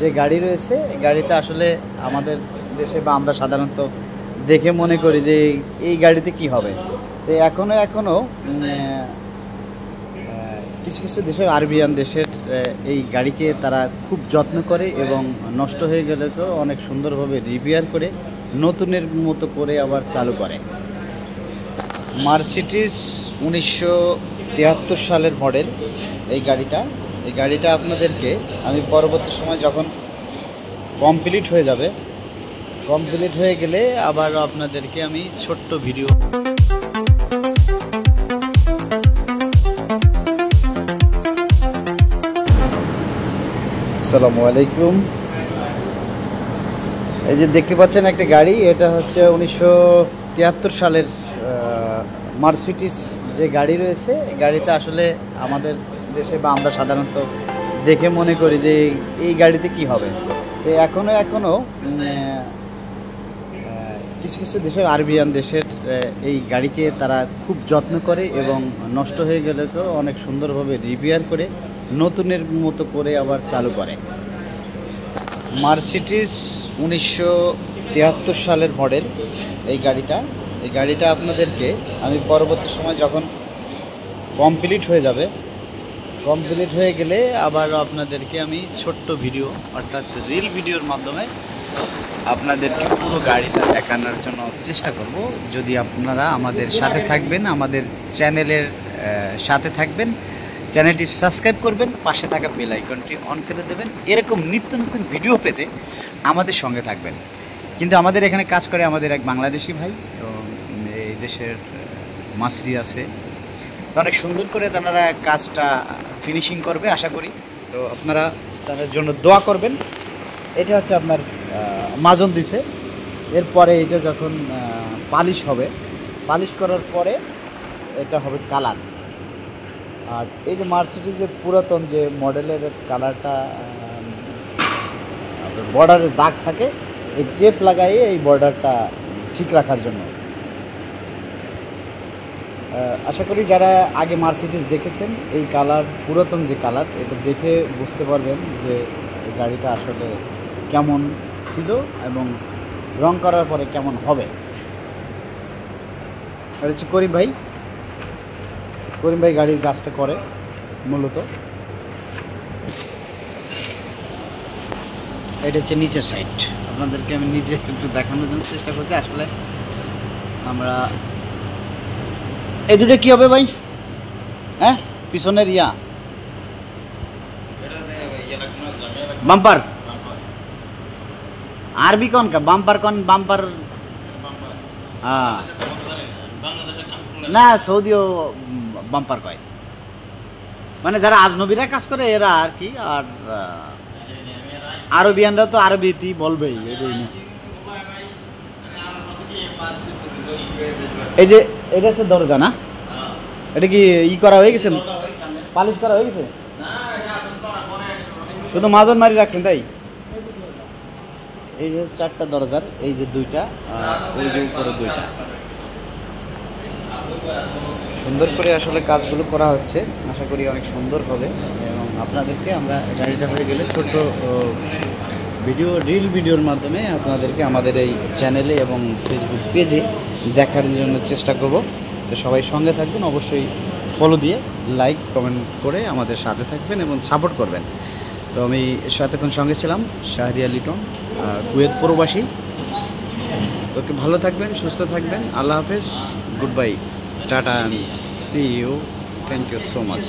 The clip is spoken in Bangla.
যে গাড়ি রয়েছে, গাড়িতে আসলে আমাদের দেশে বা আমরা সাধারণত দেখে মনে করি যে এই গাড়িতে কি হবে। তো এখনও কিছু কিছু দেশের আরবিয়ান দেশের এই গাড়িকে তারা খুব যত্ন করে এবং নষ্ট হয়ে গেলেও অনেক সুন্দরভাবে রিপেয়ার করে নতুনের মতো করে আবার চালু করে। মার্সিডিজ 1973 সালের মডেল এই গাড়িটা আপনাদেরকে আমি পরবর্তী সময় যখন কমপ্লিট হয়ে গেলে আবার আপনাদেরকে আমি ছোট্ট ভিডিও। আসসালামু আলাইকুম। এই যে দেখতে পাচ্ছেন একটা গাড়ি, এটা হচ্ছে 1973 সালের মার্সিডিজ যে গাড়ি রয়েছে। গাড়িতে আসলে আমাদের দেশে বা আমরা সাধারণত দেখে মনে করি যে এই গাড়িতে কি হবে। তো এখনও কিছু কিছু দেশের আরবিয়ান দেশের এই গাড়িকে তারা খুব যত্ন করে এবং নষ্ট হয়ে গেলেও অনেক সুন্দরভাবে রিপেয়ার করে নতুনের মতো করে আবার চালু করে। মার্সিডিজ 1973 সালের মডেল এই গাড়িটা আপনাদেরকে আমি পরবর্তী সময় যখন কমপ্লিট হয়ে গেলে আবার আপনাদেরকে আমি ছোট্ট ভিডিও অর্থাৎ রিল ভিডিওর মাধ্যমে আপনাদেরকে পুরো গাড়িটা দেখানোর জন্য চেষ্টা করব। যদি আপনারা আমাদের সাথে থাকবেন, আমাদের চ্যানেলের সাথে থাকবেন, চ্যানেলটি সাবস্ক্রাইব করবেন, পাশে থাকা বেল আইকনটি অন করে দেবেন। এরকম নিত্য নতুন ভিডিও পেতে আমাদের সঙ্গে থাকবেন। কিন্তু আমাদের এখানে কাজ করে আমাদের এক বাংলাদেশি ভাই, এবং এই দেশের মাসরি আছে, অনেক সুন্দর করে তারা কাজটা ফিনিশিং করবে আশা করি। তো আপনারা তাদের জন্য দোয়া করবেন। এটা হচ্ছে আপনার মাজন দিছে, এরপরে এটা যখন পালিশ করার পরে এটা হবে কালার। আর এই যে মার্সিডিজের পুরাতন যে মডেলের কালারটা বর্ডারের দাগ থাকে, এই টেপ লাগাইয়ে এই বর্ডারটা ঠিক রাখার জন্য। আশা করি যারা আগে মার্সিডিজ দেখেছেন এই কালার, পুরাতন যে কালার, এটা দেখে বুঝতে পারবেন যে এই গাড়িটা আসলে কেমন ছিল এবং রং করার পরে কেমন হবে। আর হচ্ছে করিম ভাই গাড়ির কাজটা করে মূলত। এটা হচ্ছে নিচের সাইড, আপনাদেরকে আমি নিজে একটু দেখানোর জন্য চেষ্টা করছি। আসলে আমরা এই দুটো কি হবে ভাই? হ্যাঁ, পিছনের বাম্পার আরবি कौन का বাম্পার হ্যাঁ না, সৌদিও বাম্পার কয়, মানে যারা আজনবীরা কাজ করে এরা আর কি। আর আরবিয়ানরা তো আরবিতেই বলবেই। এই যে এটা হচ্ছে দরজা না, এটা কি করা হয়ে গেছে, পালিশ করা হয়ে গেছে, শুধু মাজন মারি রাখছেন তাই? এই যে 4টা দরজার, এই যে 2টা, ওই যে উপরে 2টা, সুন্দর করে আসলে কাজগুলো করা হচ্ছে। আশা করি অনেক সুন্দর হবে। এবং আপনাদেরকে আমরা গাড়িটা হয়ে গেলে ছোট রিল ভিডিওর মাধ্যমে আপনাদেরকে আমাদের এই চ্যানেলে এবং ফেসবুক পেজে দেখার জন্য চেষ্টা করব। তো সবাই সঙ্গে থাকবেন, অবশ্যই ফলো দিয়ে লাইক কমেন্ট করে আমাদের সাথে থাকবেন এবং সাপোর্ট করবেন। তো আমি এতক্ষণ সঙ্গে ছিলাম শাহরিয়ার লিটন, কুয়েত প্রবাসী। তো ভালো থাকবেন, সুস্থ থাকবেন। আল্লাহ হাফেজ, good bye, tata, see you, thank you so much.